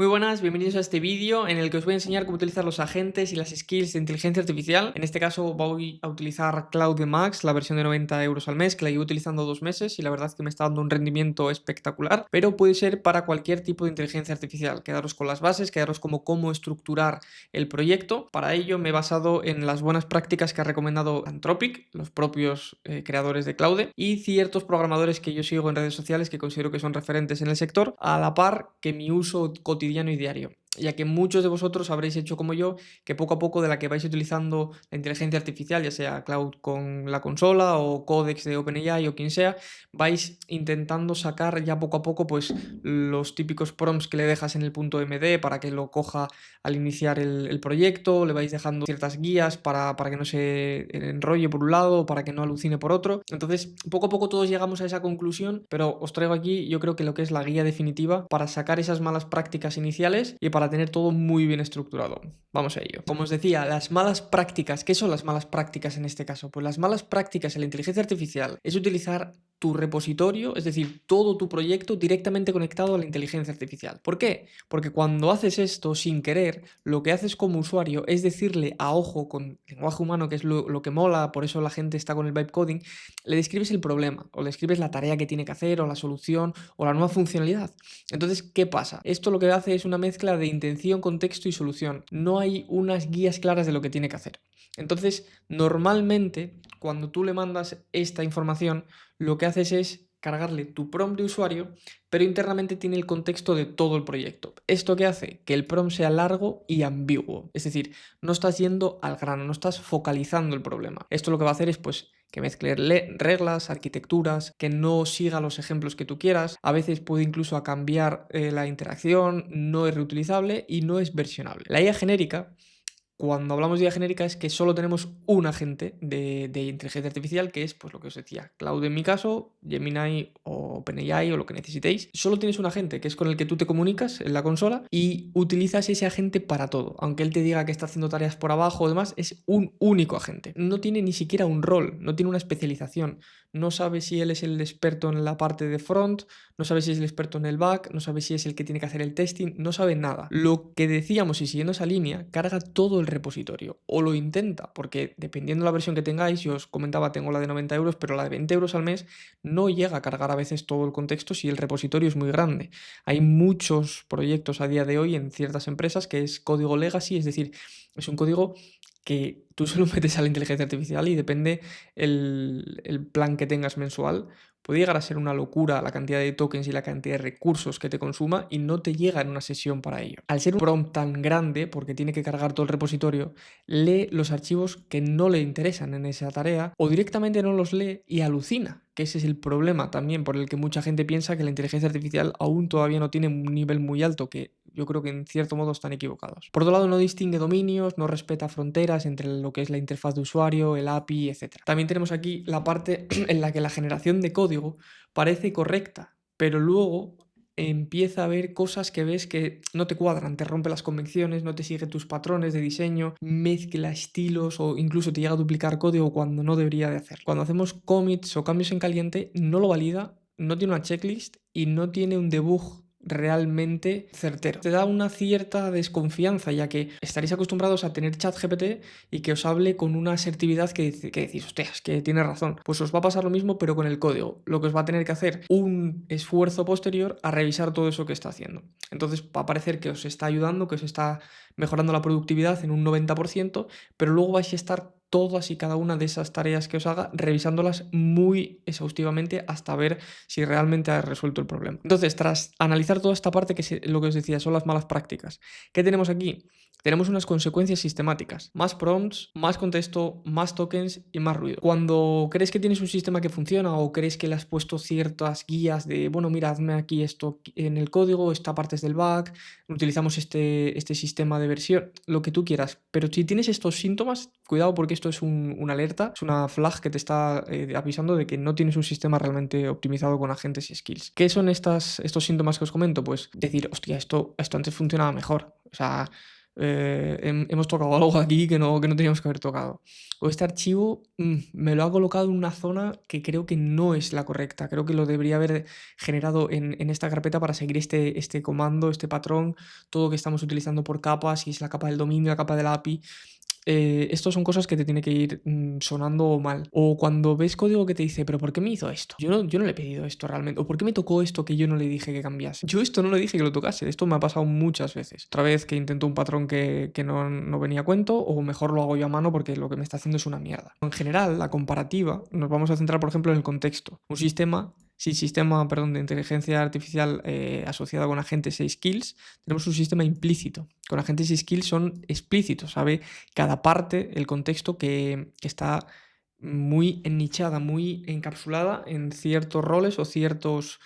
Muy buenas, bienvenidos a este vídeo en el que os voy a enseñar cómo utilizar los agentes y las skills de inteligencia artificial. En este caso voy a utilizar Claude Max, la versión de 90 euros al mes, que la llevo utilizando 2 meses y la verdad es que me está dando un rendimiento espectacular, pero puede ser para cualquier tipo de inteligencia artificial. Quedaros con las bases, quedaros como cómo estructurar el proyecto. Para ello me he basado en las buenas prácticas que ha recomendado Anthropic, los propios creadores de Claude, y ciertos programadores que yo sigo en redes sociales que considero que son referentes en el sector, a la par que mi uso cotidiano y diario, ya que muchos de vosotros habréis hecho como yo, que poco a poco de la que vais utilizando la inteligencia artificial, ya sea Cloud con la consola o Codex de OpenAI o quien sea, vais intentando sacar ya poco a poco pues los típicos prompts que le dejas en el punto MD para que lo coja al iniciar el proyecto, le vais dejando ciertas guías para que no se enrolle por un lado o para que no alucine por otro. Entonces, poco a poco todos llegamos a esa conclusión, pero os traigo aquí yo creo que lo que es la guía definitiva para sacar esas malas prácticas iniciales y para tener todo muy bien estructurado. Vamos a ello. Como os decía, las malas prácticas, ¿qué son las malas prácticas en este caso? Pues las malas prácticas en la inteligencia artificial es utilizar tu repositorio, es decir, todo tu proyecto directamente conectado a la inteligencia artificial. ¿Por qué? Porque cuando haces esto sin querer, lo que haces como usuario es decirle a ojo con lenguaje humano, que es lo que mola, por eso la gente está con el vibe coding, le describes el problema o le describes la tarea que tiene que hacer o la solución o la nueva funcionalidad. Entonces, ¿qué pasa? Esto lo que hace es una mezcla de intención, contexto y solución. No hay unas guías claras de lo que tiene que hacer. Entonces, normalmente, cuando tú le mandas esta información, lo que haces es cargarle tu prompt de usuario, pero internamente tiene el contexto de todo el proyecto. ¿Esto qué hace? Que el prompt sea largo y ambiguo. Es decir, no estás yendo al grano, no estás focalizando el problema. Esto lo que va a hacer es pues que mezcle reglas, arquitecturas, que no siga los ejemplos que tú quieras. A veces puede incluso a cambiar la interacción, no es reutilizable y no es versionable. La IA genérica, cuando hablamos de IA genérica, es que solo tenemos un agente de inteligencia artificial, que es pues lo que os decía, Claude en mi caso, Gemini o OpenAI o lo que necesitéis. Solo tienes un agente, que es con el que tú te comunicas en la consola y utilizas ese agente para todo. Aunque él te diga que está haciendo tareas por abajo o demás, es un único agente. No tiene ni siquiera un rol, no tiene una especialización. No sabe si él es el experto en la parte de front, no sabe si es el experto en el back, no sabe si es el que tiene que hacer el testing, no sabe nada. Lo que decíamos, y siguiendo esa línea, carga todo el repositorio, o lo intenta, porque dependiendo de la versión que tengáis, yo os comentaba, tengo la de 90 euros, pero la de 20 euros al mes no llega a cargar a veces todo el contexto si el repositorio es muy grande. Hay muchos proyectos a día de hoy en ciertas empresas que es código legacy, es decir, es un código que tú solo metes a la inteligencia artificial y depende el plan que tengas mensual. Puede llegar a ser una locura la cantidad de tokens y la cantidad de recursos que te consuma y no te llega en una sesión para ello. Al ser un prompt tan grande, porque tiene que cargar todo el repositorio, lee los archivos que no le interesan en esa tarea o directamente no los lee y alucina, que ese es el problema también por el que mucha gente piensa que la inteligencia artificial aún todavía no tiene un nivel muy alto, que yo creo que en cierto modo están equivocados. Por otro lado, no distingue dominios, no respeta fronteras entre lo que es la interfaz de usuario, el API, etc. También tenemos aquí la parte en la que la generación de código parece correcta, pero luego empieza a haber cosas que ves que no te cuadran, te rompe las convenciones, no te sigue tus patrones de diseño, mezcla estilos o incluso te llega a duplicar código cuando no debería de hacer. Cuando hacemos commits o cambios en caliente, no lo valida, no tiene una checklist y no tiene un debug realmente certero. Te da una cierta desconfianza, ya que estaréis acostumbrados a tener ChatGPT y que os hable con una asertividad que decís, hostia, es que tiene razón. Pues os va a pasar lo mismo, pero con el código. Lo que os va a tener que hacer un esfuerzo posterior a revisar todo eso que está haciendo. Entonces va a parecer que os está ayudando, que os está mejorando la productividad en un 90%, pero luego vais a estar todas y cada una de esas tareas que os haga, revisándolas muy exhaustivamente hasta ver si realmente ha resuelto el problema. Entonces, tras analizar toda esta parte, que es lo que os decía, son las malas prácticas, ¿qué tenemos aquí? Tenemos unas consecuencias sistemáticas. Más prompts, más contexto, más tokens y más ruido. Cuando crees que tienes un sistema que funciona o crees que le has puesto ciertas guías de, bueno, mira, hazme aquí esto en el código, esta parte es del back, utilizamos este sistema de versión, lo que tú quieras. Pero si tienes estos síntomas, cuidado porque esto es una alerta, es una flag que te está avisando de que no tienes un sistema realmente optimizado con agentes y skills. ¿Qué son estos síntomas que os comento? Pues decir, hostia, esto antes funcionaba mejor. O sea, hemos tocado algo aquí que no teníamos que haber tocado. O este archivo me lo ha colocado en una zona que creo que no es la correcta. Creo que lo debería haber generado en esta carpeta para seguir este comando, este patrón, todo que estamos utilizando por capas, si es la capa del dominio, la capa de la API. Estos son cosas que te tiene que ir sonando mal. O cuando ves código que te dice, pero ¿por qué me hizo esto? Yo no le he pedido esto realmente. O ¿por qué me tocó esto que yo no le dije que cambiase? Yo esto no le dije que lo tocase. Esto me ha pasado muchas veces. Otra vez que intento un patrón que no venía a cuento, o mejor lo hago yo a mano porque lo que me está haciendo es una mierda. En general, la comparativa, nos vamos a centrar, por ejemplo, en el contexto. Un sistema de inteligencia artificial asociado con agentes e skills, tenemos un sistema implícito. Con agentes y skills son explícitos, sabe cada parte, el contexto que está muy ennichada, muy encapsulada en ciertos roles o ciertos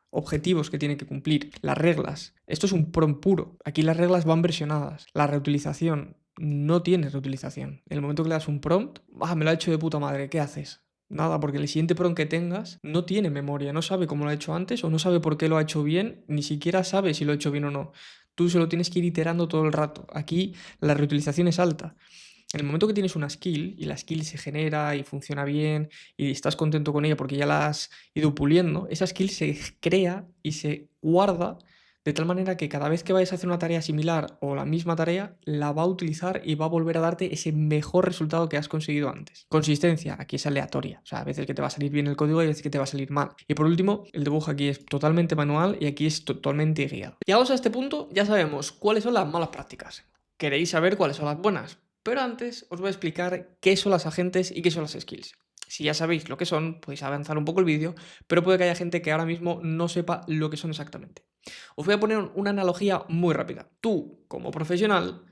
objetivos que tiene que cumplir. Las reglas. Esto es un prompt puro. Aquí las reglas van versionadas. La reutilización no tiene reutilización. En el momento que le das un prompt, me lo ha hecho de puta madre, ¿qué haces? Nada, porque el siguiente prompt que tengas no tiene memoria, no sabe cómo lo ha hecho antes o no sabe por qué lo ha hecho bien, ni siquiera sabe si lo ha hecho bien o no. Tú se lo tienes que ir iterando todo el rato. Aquí la reutilización es alta. En el momento que tienes una skill y la skill se genera y funciona bien y estás contento con ella porque ya la has ido puliendo, esa skill se crea y se guarda de tal manera que cada vez que vayas a hacer una tarea similar o la misma tarea, la va a utilizar y va a volver a darte ese mejor resultado que has conseguido antes. Consistencia, aquí es aleatoria. O sea, a veces que te va a salir bien el código y a veces que te va a salir mal. Y por último, el debug aquí es totalmente manual y aquí es totalmente guiado. Llegados a este punto, ya sabemos cuáles son las malas prácticas. ¿Queréis saber cuáles son las buenas? Pero antes os voy a explicar qué son las agentes y qué son las skills. Si ya sabéis lo que son, podéis avanzar un poco el vídeo, pero puede que haya gente que ahora mismo no sepa lo que son exactamente. Os voy a poner una analogía muy rápida. Tú, como profesional,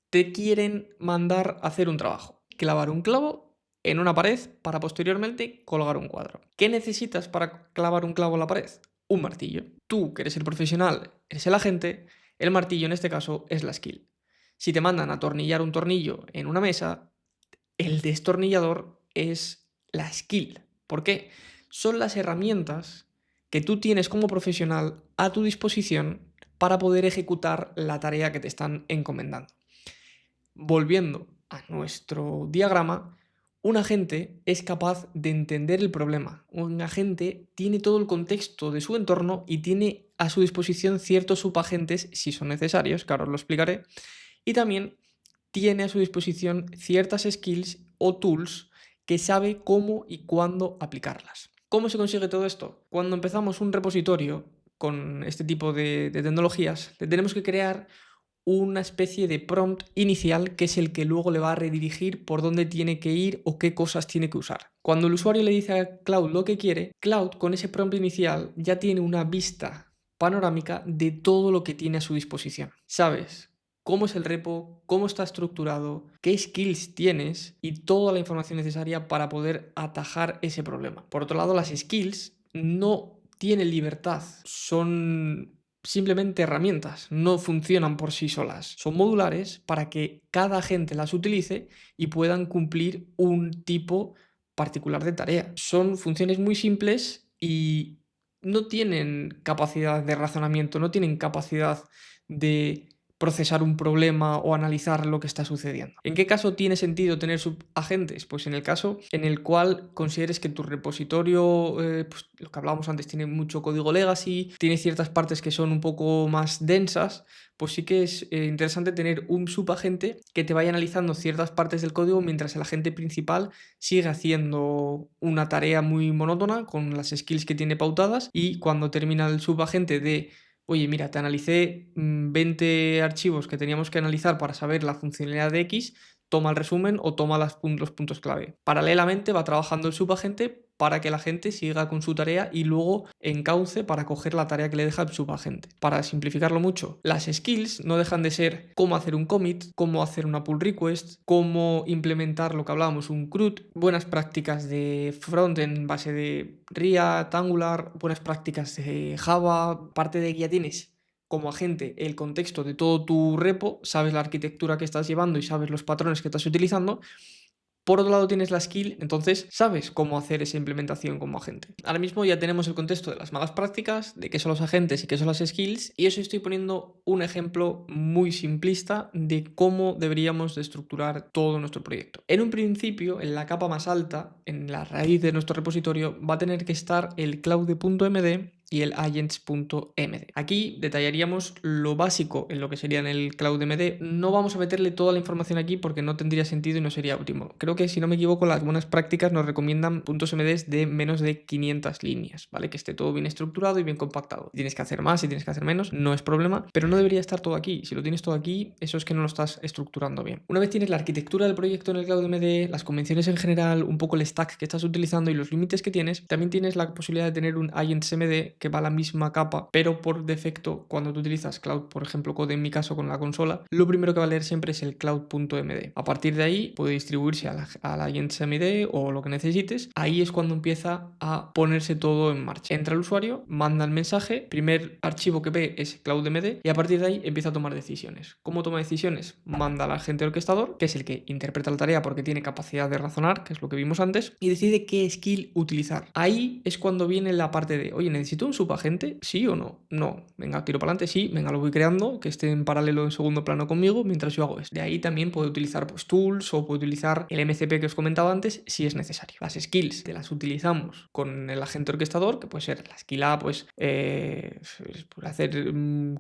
te quieren mandar a hacer un trabajo. Clavar un clavo en una pared para posteriormente colgar un cuadro. ¿Qué necesitas para clavar un clavo en la pared? Un martillo. Tú, que eres el profesional, eres el agente, el martillo en este caso es la skill. Si te mandan a atornillar un tornillo en una mesa, el destornillador es la skill. ¿Por qué? Son las herramientas que tú tienes como profesional a tu disposición para poder ejecutar la tarea que te están encomendando. Volviendo a nuestro diagrama, un agente es capaz de entender el problema. Un agente tiene todo el contexto de su entorno y tiene a su disposición ciertos subagentes si son necesarios, que ahora os lo explicaré, y también tiene a su disposición ciertas skills o tools que sabe cómo y cuándo aplicarlas. ¿Cómo se consigue todo esto? Cuando empezamos un repositorio con este tipo de tecnologías, le tenemos que crear una especie de prompt inicial que es el que luego le va a redirigir por dónde tiene que ir o qué cosas tiene que usar. Cuando el usuario le dice a Cloud lo que quiere, Cloud con ese prompt inicial ya tiene una vista panorámica de todo lo que tiene a su disposición. ¿Sabes? Cómo es el repo, cómo está estructurado, qué skills tienes y toda la información necesaria para poder atajar ese problema. Por otro lado, las skills no tienen libertad, son simplemente herramientas, no funcionan por sí solas. Son modulares para que cada agente las utilice y puedan cumplir un tipo particular de tarea. Son funciones muy simples y no tienen capacidad de razonamiento, no tienen capacidad de procesar un problema o analizar lo que está sucediendo. ¿En qué caso tiene sentido tener subagentes? Pues en el caso en el cual consideres que tu repositorio, pues lo que hablábamos antes, tiene mucho código legacy, tiene ciertas partes que son un poco más densas, pues sí que es interesante tener un subagente que te vaya analizando ciertas partes del código mientras el agente principal sigue haciendo una tarea muy monótona con las skills que tiene pautadas, y cuando termina el subagente de oye, mira, te analicé 20 archivos que teníamos que analizar para saber la funcionalidad de X, toma el resumen o toma los puntos clave. Paralelamente va trabajando el subagente para que la gente siga con su tarea y luego encauce para coger la tarea que le deja el subagente. Para simplificarlo mucho, las skills no dejan de ser cómo hacer un commit, cómo hacer una pull request, cómo implementar lo que hablábamos, un CRUD, buenas prácticas de front en base de React, Angular, buenas prácticas de Java, parte de guía tienes como agente el contexto de todo tu repo, sabes la arquitectura que estás llevando y sabes los patrones que estás utilizando, Por otro lado tienes la skill, entonces sabes cómo hacer esa implementación como agente. Ahora mismo ya tenemos el contexto de las malas prácticas, de qué son los agentes y qué son las skills, y os estoy poniendo un ejemplo muy simplista de cómo deberíamos de estructurar todo nuestro proyecto. En un principio, en la capa más alta, en la raíz de nuestro repositorio, va a tener que estar el cloud.md y el agents.md. Aquí detallaríamos lo básico en lo que sería en el CloudMD. No vamos a meterle toda la información aquí porque no tendría sentido y no sería óptimo. Creo que, si no me equivoco, las buenas prácticas nos recomiendan .mds de menos de 500 líneas, ¿vale? Que esté todo bien estructurado y bien compactado. Si tienes que hacer más, si tienes que hacer menos, no es problema, pero no debería estar todo aquí. Si lo tienes todo aquí, eso es que no lo estás estructurando bien. Una vez tienes la arquitectura del proyecto en el CloudMD, las convenciones en general, un poco el stack que estás utilizando y los límites que tienes, también tienes la posibilidad de tener un agentsmd que va a la misma capa, pero por defecto, cuando tú utilizas Cloud, por ejemplo, Code en mi caso con la consola, lo primero que va a leer siempre es el cloud.md. A partir de ahí puede distribuirse a la agentsmd o lo que necesites. Ahí es cuando empieza a ponerse todo en marcha. Entra el usuario, manda el mensaje, primer archivo que ve es cloudmd y a partir de ahí empieza a tomar decisiones. ¿Cómo toma decisiones? Manda al agente orquestador, que es el que interpreta la tarea porque tiene capacidad de razonar, que es lo que vimos antes, y decide qué skill utilizar. Ahí es cuando viene la parte de, oye, ¿necesito un subagente? ¿Sí o no? No. Venga, tiro para adelante, sí. Venga, lo voy creando, que esté en paralelo en segundo plano conmigo mientras yo hago esto. De ahí también puedo utilizar pues tools o puedo utilizar el MCP que os comentaba antes si es necesario. Las skills te las utilizamos con el agente orquestador, que puede ser la skill A, pues hacer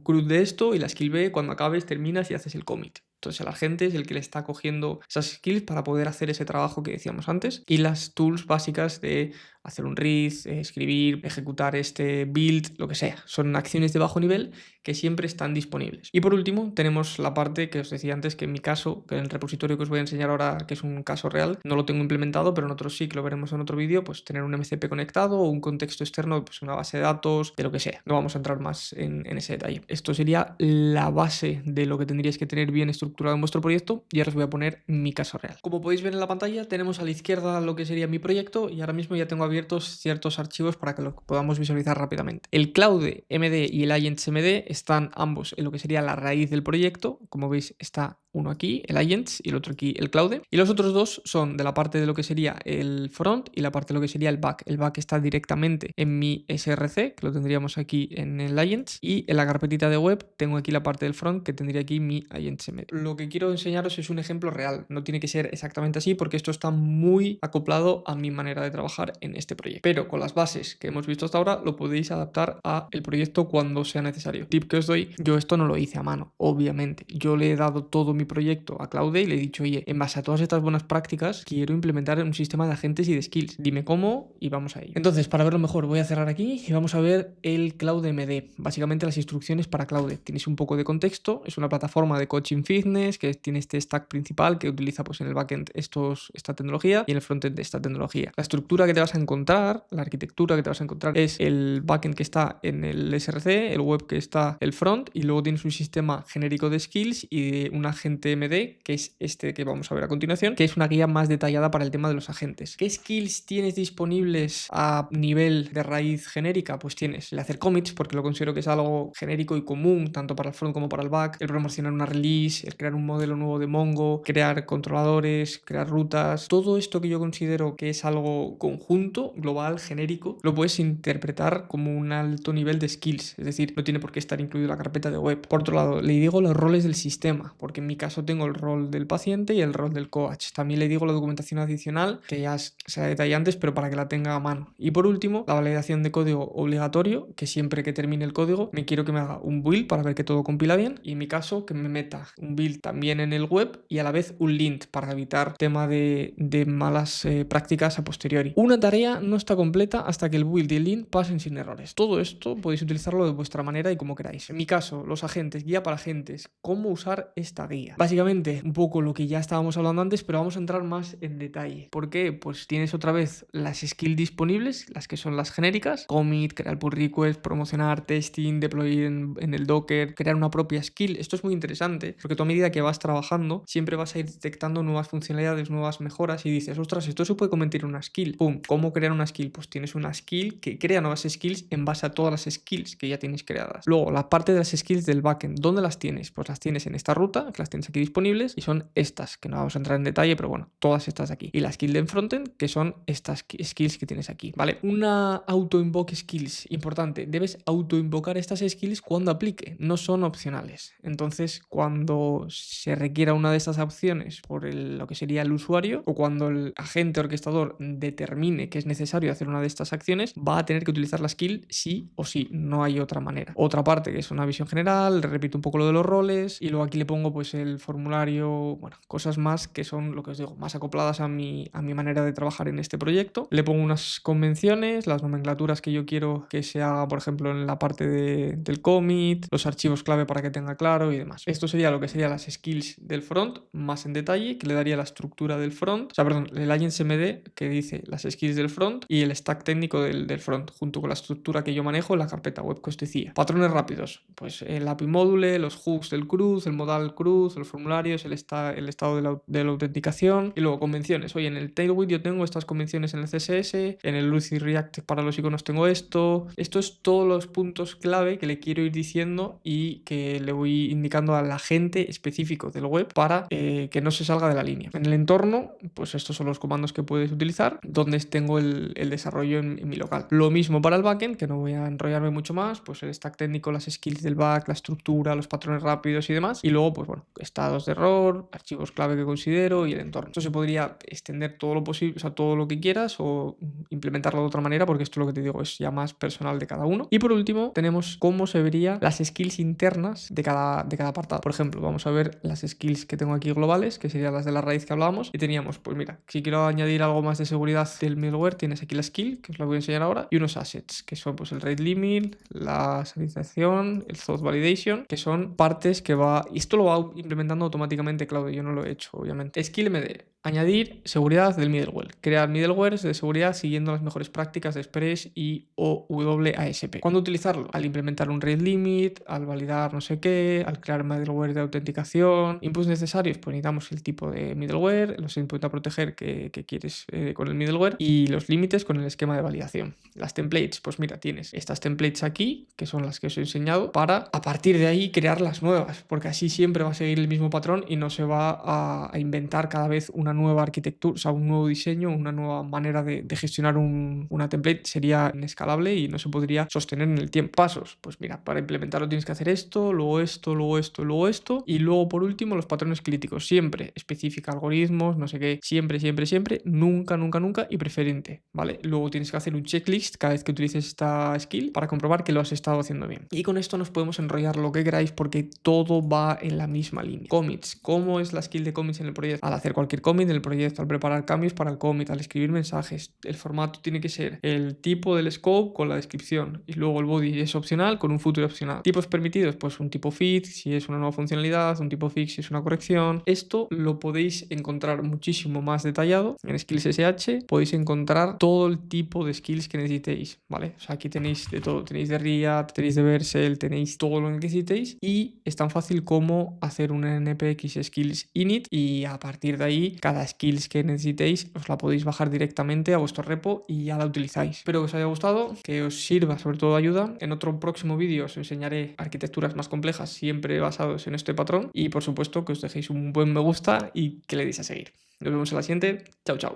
CRUD de esto, y la skill B, cuando acabes, terminas y haces el commit. Entonces el agente es el que le está cogiendo esas skills para poder hacer ese trabajo que decíamos antes, y las tools básicas de hacer un read, escribir, ejecutar este build, lo que sea. Son acciones de bajo nivel que siempre están disponibles. Y por último tenemos la parte que os decía antes, que en mi caso, que en el repositorio que os voy a enseñar ahora, que es un caso real, no lo tengo implementado, pero en otros sí, que lo veremos en otro vídeo, pues tener un MCP conectado o un contexto externo, pues una base de datos, de lo que sea. No vamos a entrar más en ese detalle. Esto sería la base de lo que tendríais que tener bien estructurado en vuestro proyecto, y ahora os voy a poner mi caso real. Como podéis ver en la pantalla, tenemos a la izquierda lo que sería mi proyecto, y ahora mismo ya tengo abiertos ciertos archivos para que lo podamos visualizar rápidamente. El CloudMD y el agentsmd están ambos en lo que sería la raíz del proyecto. Como veis, está uno aquí, el agents, y el otro aquí, el cloud. Y los otros dos son de la parte de lo que sería el front y la parte de lo que sería el back. El back está directamente en mi src, que lo tendríamos aquí en el agents, y en la carpetita de web tengo aquí la parte del front, que tendría aquí mi agentsmd. Lo que quiero enseñaros es un ejemplo real. No tiene que ser exactamente así porque esto está muy acoplado a mi manera de trabajar en este proyecto. Pero con las bases que hemos visto hasta ahora lo podéis adaptar a el proyecto cuando sea necesario. Tip que os doy: yo esto no lo hice a mano, obviamente. Yo le he dado todo mi proyecto a Claude y le he dicho, oye, en base a todas estas buenas prácticas quiero implementar un sistema de agentes y de skills. Dime cómo y vamos a ello. Entonces, para verlo mejor, voy a cerrar aquí y vamos a ver el CloudMD. Básicamente las instrucciones para Claude. Tienes un poco de contexto. Es una plataforma de coaching fitness que tiene este stack principal que utiliza pues en el backend esta tecnología y en el frontend esta tecnología. La estructura que te vas a encontrar, la arquitectura que te vas a encontrar, es el backend que está en el src, el web que está el front, y luego tienes un sistema genérico de skills y un agente MD, que es este que vamos a ver a continuación, que es una guía más detallada para el tema de los agentes. ¿Qué skills tienes disponibles a nivel de raíz genérica? Pues tienes el hacer commits, porque lo considero que es algo genérico y común tanto para el front como para el back, el promocionar una release, el crear un modelo nuevo de Mongo, crear controladores, crear rutas. Todo esto que yo considero que es algo conjunto, global, genérico, lo puedes interpretar como un alto nivel de skills, es decir, no tiene por qué estar incluido en la carpeta de web. Por otro lado, le digo los roles del sistema, porque en mi caso tengo el rol del paciente y el rol del coach. También le digo la documentación adicional, que ya se detalla antes, pero para que la tenga a mano. Y por último, la validación de código obligatorio, que siempre que termine el código me quiero que me haga un build para ver que todo compila bien, y en mi caso que me meta un build también en el web y a la vez un lint para evitar tema de malas prácticas a posteriori. Una tarea no está completa hasta que el build y el lint pasen sin errores. Todo esto podéis utilizarlo de vuestra manera y como queráis. En mi caso, los agentes, guía para agentes, cómo usar esta guía. Básicamente, un poco lo que ya estábamos hablando antes, pero vamos a entrar más en detalle. ¿Por qué? Pues tienes otra vez las skills disponibles, las que son las genéricas: commit, crear pull request, promocionar, testing, deploy en el Docker, crear una propia skill. Esto es muy interesante porque tú, a medida que vas trabajando, siempre vas a ir detectando nuevas funcionalidades, nuevas mejoras, y dices, ostras, esto se puede convertir en una skill. ¡Pum! ¿Cómo crear una skill? Pues tienes una skill que crea nuevas skills en base a todas las skills que ya tienes creadas. Luego, la parte de las skills del backend, ¿dónde las tienes? Pues las tienes en esta ruta, que las tienes tienes aquí disponibles y son estas, que no vamos a entrar en detalle, pero bueno, todas estas de aquí. Y la skill de frontend, que son estas skills que tienes aquí, ¿vale? Una auto-invoke skills, importante, debes auto-invocar estas skills cuando aplique, no son opcionales. Entonces, cuando se requiera una de estas opciones por lo que sería el usuario, o cuando el agente orquestador determine que es necesario hacer una de estas acciones, va a tener que utilizar la skill sí o sí, no hay otra manera. Otra parte que es una visión general, repito un poco lo de los roles y luego aquí le pongo pues el formulario, bueno, cosas más que son lo que os digo, más acopladas a mi manera de trabajar en este proyecto. Le pongo unas convenciones, las nomenclaturas que yo quiero que se haga, por ejemplo, en la parte del commit, los archivos clave para que tenga claro y demás. Esto sería lo que serían las skills del front, más en detalle, que le daría la estructura del front, o sea, perdón, el agents.md que dice las skills del front y el stack técnico del front, junto con la estructura que yo manejo en la carpeta web que os decía. Patrones rápidos, pues el API módule, los hooks del cruz, el modal cruz, los formularios, el estado de la autenticación y luego convenciones. Oye, en el Tailwind yo tengo estas convenciones en el CSS, en el Lucy React para los iconos tengo esto. Esto es todos los puntos clave que le quiero ir diciendo y que le voy indicando al agente específico del web para que no se salga de la línea. En el entorno, pues estos son los comandos que puedes utilizar, donde tengo el desarrollo en mi local. Lo mismo para el backend, que no voy a enrollarme mucho más, pues el stack técnico, las skills del back, la estructura, los patrones rápidos y demás. Y luego, pues bueno, estados de error, archivos clave que considero y el entorno. Esto se podría extender todo lo posible, o sea, todo lo que quieras o implementarlo de otra manera, porque esto lo que te digo es ya más personal de cada uno. Y por último, tenemos cómo se verían las skills internas de cada apartado. Por ejemplo, vamos a ver las skills que tengo aquí globales, que serían las de la raíz que hablábamos. Y teníamos, pues mira, si quiero añadir algo más de seguridad del middleware, tienes aquí la skill, que os la voy a enseñar ahora, y unos assets, que son pues el rate limit, la sanitización, el thought validation, que son partes que va, y esto lo va implementando automáticamente Claudio, yo no lo he hecho, obviamente. Skill MD, añadir seguridad del middleware, crear middlewares de seguridad siguiendo las mejores prácticas de Express y OWASP. ¿Cuándo utilizarlo? Al implementar un rate limit, al validar no sé qué, al crear middleware de autenticación. Inputs necesarios, pues necesitamos el tipo de middleware, los inputs a proteger que quieres con el middleware y los límites con el esquema de validación. Las templates, pues mira, tienes estas templates aquí, que son las que os he enseñado, para a partir de ahí crear las nuevas, porque así siempre va a seguir el mismo patrón y no se va a inventar cada vez una nueva arquitectura, o sea, un nuevo diseño, una nueva manera de gestionar una template. Sería inescalable y no se podría sostener en el tiempo. Pasos, pues mira, para implementarlo tienes que hacer esto, luego esto, luego esto, luego esto y luego por último los patrones críticos. Siempre especifica algoritmos, no sé qué, siempre, siempre, siempre, nunca, nunca, nunca y preferente, ¿vale? Luego tienes que hacer un checklist cada vez que utilices esta skill para comprobar que lo has estado haciendo bien. Y con esto nos podemos enrollar lo que queráis porque todo va en la misma línea. Commits, ¿cómo es la skill de commits en el proyecto? Al hacer cualquier commit en el proyecto, al preparar cambios para el commit, al escribir mensajes, el formato tiene que ser el tipo del scope con la descripción y luego el body es opcional con un futuro opcional. Tipos permitidos, pues un tipo fit si es una nueva funcionalidad, un tipo fix si es una corrección. Esto lo podéis encontrar muchísimo más detallado en skills SH, podéis encontrar todo el tipo de skills que necesitéis, ¿vale? O sea, aquí tenéis de todo, tenéis de React, tenéis de Vercel, tenéis todo lo que necesitéis y es tan fácil como hacer un npx skills init y a partir de ahí cada skills que necesitéis os la podéis bajar directamente a vuestro repo y ya la utilizáis. Espero que os haya gustado, que os sirva sobre todo de ayuda. En otro próximo vídeo os enseñaré arquitecturas más complejas siempre basados en este patrón y por supuesto que os dejéis un buen me gusta y que le deis a seguir. Nos vemos en la siguiente. Chao, chao.